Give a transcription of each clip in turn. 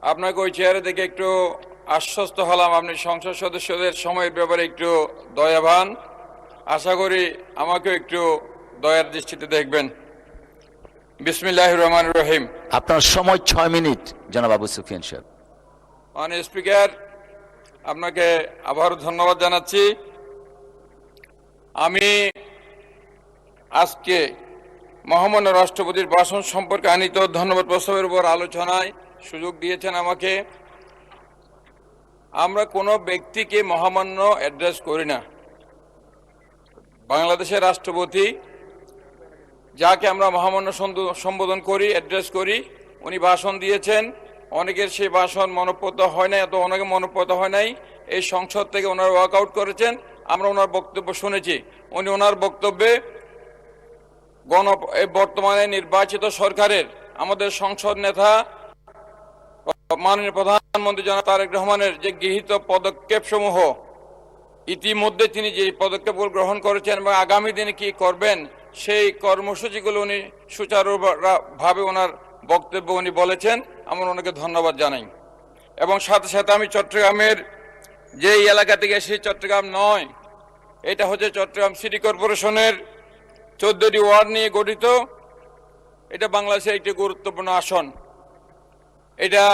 আপনাকে ওই চেয়ারে দেখে একটু আশ্বস্ত হলাম আপনি সংসদ সদস্যদের সময়ের ব্যাপারে একটু দয়াবান। আশা করি আমাকেও একটু দয়ার দৃষ্টিতে দেখবেন। বিসমিল্লাহির রহমানির রহিম। আপনার সময় 6 মিনিট জনাব আবু সুফিয়ান সাহেব। মাননীয় স্পিকার, আপনাকে আবারও ধন্যবাদ জানাচ্ছি। আমি আজকে মহামান্য রাষ্ট্রপতির ভাষণ সম্পর্কে আনিত ধন্যবাদ প্রস্তাবের উপর আলোচনায় সুযোগ দিয়েছেন আমাকে। আমরা কোনো ব্যক্তিকে মহামান্য অ্যাড্রেস করি না। বাংলাদেশের রাষ্ট্রপতি যাকে আমরা মহামান্য সম্বোধন করি, অ্যাড্রেস করি, উনি ভাষণ দিয়েছেন। অনেকের সেই ভাষণ মনোঃপুত হয় নাই, অনেকে মনোঃপুত হয় নাই। এই সংসদ থেকে ওনারা ওয়াকআউট করেছেন, আমরা ওনার বক্তব্য শুনেছি। উনি ওনার বক্তব্যে বর্তমানে নির্বাচিত সরকারের আমাদের সংসদ নেতা মাননীয় প্রধানমন্ত্রী জনাব তারেক রহমানের যে গৃহীত পদক্ষেপ সমূহ, ইতিমধ্যে তিনি যে পদক্ষেপগুলো গ্রহণ করেছেন এবং আগামী দিনে কি করবেন সেই কর্মসূচিগুলো উনি সুচারুভাবে ওনার বক্তব্য উনি বলেছেন। আমরা ওনাকে ধন্যবাদ জানাই। এবং সাথে সাথে আমি চট্টগ্রামের যে এলাকা থেকে সেই চট্টগ্রাম নয়, এটা হচ্ছে চট্টগ্রাম সিটি কর্পোরেশনের 14টি ওয়ার্ড নিয়ে গঠিত। এটা বাংলাদেশের একটি গুরুত্বপূর্ণ আসন। এটা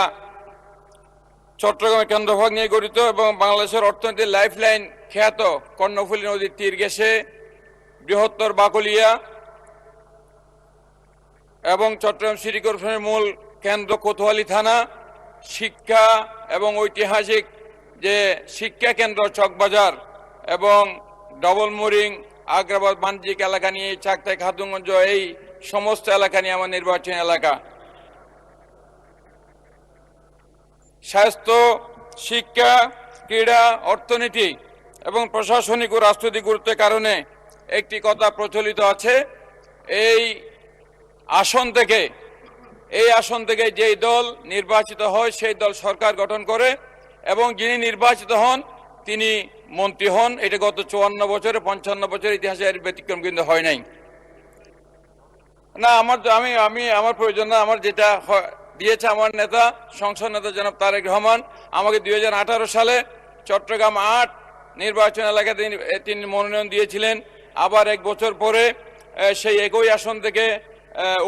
চট্টগ্রামের কেন্দ্রভাগ নিয়ে গঠিত এবং বাংলাদেশের অর্থনীতির লাইফলাইন খ্যাত কর্ণফুলী নদীর তীর ঘেঁষে বৃহত্তর বাকলিয়া এবং চট্টগ্রাম সিটি কর্পোরেশনের মূল কেন্দ্র কোতোয়ালি থানা, শিক্ষা এবং ঐতিহাসিক যে শিক্ষা কেন্দ্র চকবাজার এবং ডবল মোরিং, আগ্রাবাদ বাণিজ্যিক এলাকা নিয়ে চাকতাই খাতুনগঞ্জ, এই সমস্ত এলাকা নিয়ে আমার নির্বাচনী এলাকা। স্বাস্থ্য, শিক্ষা, ক্রীড়া, অর্থনীতি এবং প্রশাসনিক ও রাষ্ট্রনীতিক গুরুত্বের কারণে একটি কথা প্রচলিত আছে, এই আসন থেকে যেই দল নির্বাচিত হয় সেই দল সরকার গঠন করে এবং যিনি নির্বাচিত হন তিনি মন্ত্রী হন। এটা গত 54 বছরে 55 বছরের ইতিহাসে এর ব্যতিক্রম কিন্তু হয় নাই। না, আমার প্রয়োজন না। আমার যেটা দিয়েছে আমার নেতা, সংসদ নেতা জনাব তারেক রহমান আমাকে 2018 সালে চট্টগ্রাম 8 নির্বাচন এলাকাতে তিনি মনোনয়ন দিয়েছিলেন। আবার 1 বছর পরে সেই একই আসন থেকে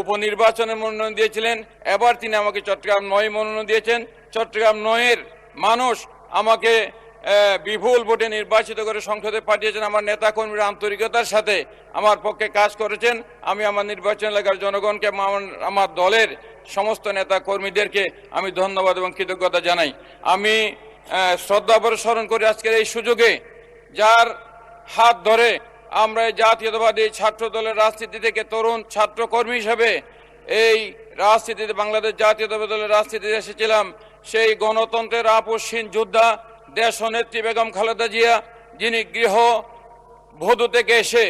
উপনির্বাচনের মনোনয়ন দিয়েছিলেন। এবার তিনি আমাকে চট্টগ্রাম 9 মনোনয়ন দিয়েছেন। চট্টগ্রাম 9-এর মানুষ আমাকে বিপুল ভোটে নির্বাচিত করে সংসদে পাঠিয়েছেন। আমার নেতা কর্মীরা আন্তরিকতার সাথে আমার পক্ষে কাজ করেছেন। আমি আমার নির্বাচন এলাকার জনগণকে, আমার দলের সমস্ত নেতা কর্মীদেরকে আমি ধন্যবাদ এবং কৃতজ্ঞতা জানাই। আমি শ্রদ্ধাভরে স্মরণ করি আজকের এই সুযোগে, যার হাত ধরে আমরা জাতীয়তাবাদী ছাত্র দলের রাজনীতি থেকে তরুণ ছাত্র কর্মী হিসেবে এই রাজনীতিতে, বাংলাদেশ জাতীয়তাবাদী দলের রাজনীতিতে এসেছিলাম। সেই গণতন্ত্রের আপসহীন যোদ্ধা দেশনেত্রী বেগম খালেদা জিয়া, যিনি গৃহ বধূ থেকে এসে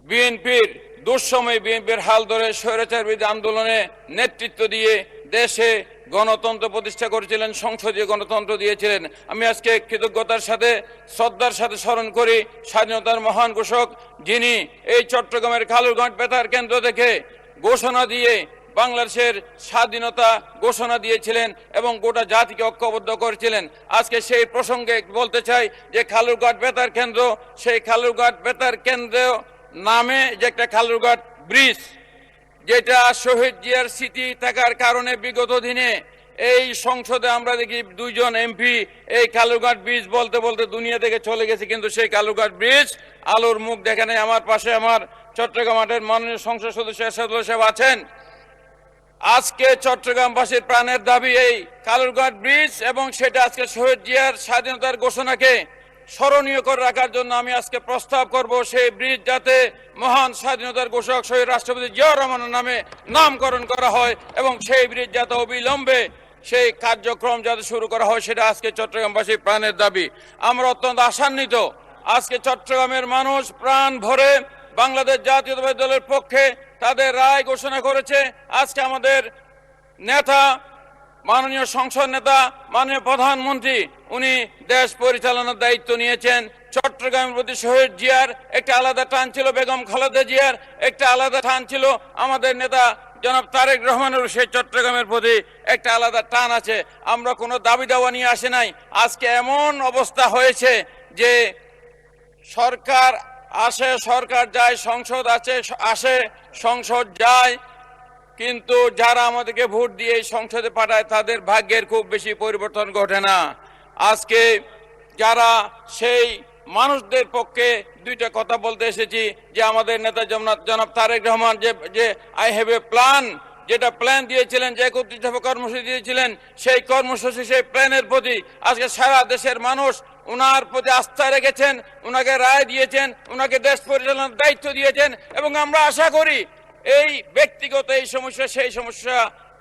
বিএনপির দুঃসময়ে বিএনপির হাল ধরে স্বৈরাচার বিরোধী আন্দোলনে নেতৃত্ব দিয়ে দেশে গণতন্ত্র প্রতিষ্ঠা করেছিলেন, সংসদীয় গণতন্ত্র দিয়েছিলেন। আমি আজকে কৃতজ্ঞতার সাথে, শ্রদ্ধার সাথে স্মরণ করি স্বাধীনতার মহান ঘোষক, যিনি এই চট্টগ্রামের কালুরঘাট বেতার কেন্দ্র থেকে ঘোষণা দিয়ে বাংলাদেশের স্বাধীনতা ঘোষণা দিয়েছিলেন এবং গোটা জাতিকে ঐক্যবদ্ধ করেছিলেন। আজকে সেই প্রসঙ্গে বলতে চাই যে কালুরঘাট বেতার কেন্দ্র, সেই কালুরঘাট বেতার কেন্দ্র নামে যে একটা কালুরঘাট ব্রিজ, যেটা শহীদ জিয়ার স্মৃতি থাকার কারণে বিগত দিনে এই সংসদে আমরা দেখি 2 জন এমপি এই কালুরঘাট ব্রিজ বলতে বলতে দুনিয়া থেকে চলে গেছে, কিন্তু সেই কালুরঘাট ব্রিজ আলোর মুখ দেখে নেই। আমার পাশে আমার চট্টগ্রাম 8-এর মাননীয় সংসদ সদস্য এরশাদুল সাহেব আছেন। আজকে চট্টগ্রামবাসীর প্রাণের দাবি এই কালুরঘাট ব্রিজ, এবং সেটা আজকে শহীদ জিয়ার স্বাধীনতার ঘোষণাকে স্মরণীয় করে রাখার জন্য আমি আজকে প্রস্তাব করব সেই ব্রিজ যাতে মহান স্বাধীনতার ঘোষক শহীদ রাষ্ট্রপতি জিয়াউর রহমানের নামে নামকরণ করা হয় এবং সেই ব্রিজ যাতে অবিলম্বে সেই কার্যক্রম যাতে শুরু করা হয়, সেটা আজকে চট্টগ্রামবাসীর প্রাণের দাবি। আমরা অত্যন্ত আশান্বিত, আজকে চট্টগ্রামের মানুষ প্রাণ ভরে বাংলাদেশ জাতীয়তাবাদী দলের পক্ষে তাদের রায় ঘোষণা করেছে। আজকে আমাদের নেতা, মাননীয় সংসদ নেতা, মাননীয় প্রধানমন্ত্রী, উনি দেশ পরিচালনার দায়িত্ব নিয়েছেন। চট্টগ্রামের প্রতি শহীদ জিয়ার একটা আলাদা টান ছিল, বেগম খালেদা জিয়ার একটা আলাদা টান ছিল, আমাদের নেতা জনাব তারেক রহমানের সেই চট্টগ্রামের প্রতি একটা আলাদা টান আছে। আমরা কোনো দাবি দাওয়া নিয়ে আসে নাই। আজকে এমন অবস্থা হয়েছে যে সরকার আসে, সরকার যায়, সংসদ আসে, সংসদ যায়, কিন্তু যারা আমাদেরকে ভোট দিয়ে এই সংসদে পাঠায় তাদের ভাগ্যের খুব বেশি পরিবর্তন ঘটে না। আজকে যারা সেই মানুষদের পক্ষে দুইটা কথা বলতে এসেছি যে আমাদের নেতা জনাব তারেক রহমান যে আই হ্যাভ এ প্ল্যান, যেটা প্ল্যান দিয়েছিলেন, যে 31 দফা কর্মসূচি দিয়েছিলেন, সেই কর্মসূচি সেই প্ল্যানের প্রতি আজকে সারা দেশের মানুষ উনার প্রতি আস্থা রেখেছেন, উনাকে রায় দিয়েছেন, উনাকে দেশ পরিচালনার দায়িত্ব দিয়েছেন। এবং আমরা আশা করি এই ব্যক্তিগত এই সমস্যা সেই সমস্যা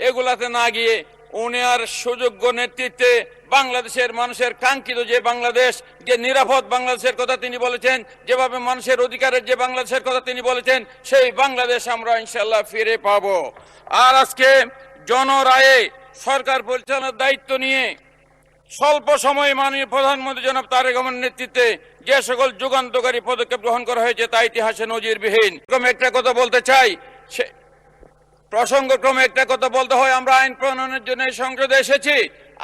এগুলাতে না গিয়ে উনার সুযোগ্য নেতৃত্বে বাংলাদেশের মানুষের কাঙ্ক্ষিত যে বাংলাদেশ, যে নিরাপদ বাংলাদেশের কথা তিনি বলেছেন, যেভাবে মানুষের অধিকারের যে বাংলাদেশের কথা তিনি বলেছেন, সেই বাংলাদেশ আমরা ইনশাল্লাহ ফিরে পাব। আর আজকে জনরায়ে সরকার পরিচালনার দায়িত্ব নিয়ে স্বল্প সময়ে মাননীয় প্রধানমন্ত্রী জনাব তারেক রহমানের নেতৃত্বে যে সকল যুগান্তকারী পদক্ষেপ গ্রহণ করা হয়েছে তা ইতিহাসে নজিরবিহীন। একটা কথা বলতে চাই, প্রসঙ্গক্রমে একটা কথা বলতে হয়, আমরা আইন প্রণয়নের জন্য এই সংসদে এসেছি।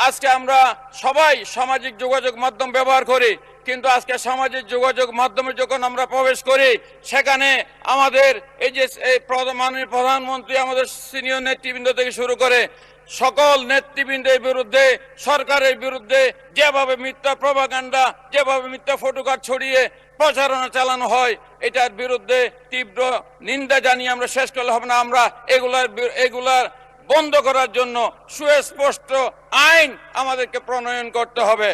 আজকে আমরা সবাই সামাজিক যোগাযোগ মাধ্যম ব্যবহার করি, কিন্তু আজকে সামাজিক যোগাযোগ মাধ্যমে যখন আমরা প্রবেশ করি, সেখানে আমাদের এই যে মাননীয় প্রধানমন্ত্রী, আমাদের সিনিয়র নেতৃবৃন্দ থেকে শুরু করে সকল নেতৃবৃন্দের বিরুদ্ধে, সরকারের বিরুদ্ধে যেভাবে মিথ্যা প্রপাগান্ডা, যেভাবে মিথ্যা ফটোকার্ড ছড়িয়ে প্রচারণা চালানো হয়, এটার বিরুদ্ধে তীব্র নিন্দা জানিয়ে আমরা শেষ করলে হবে না। আমরা এগুলার বন্ধ করার জন্য সুস্পষ্ট আইন আমাদেরকে প্রণয়ন করতে হবে।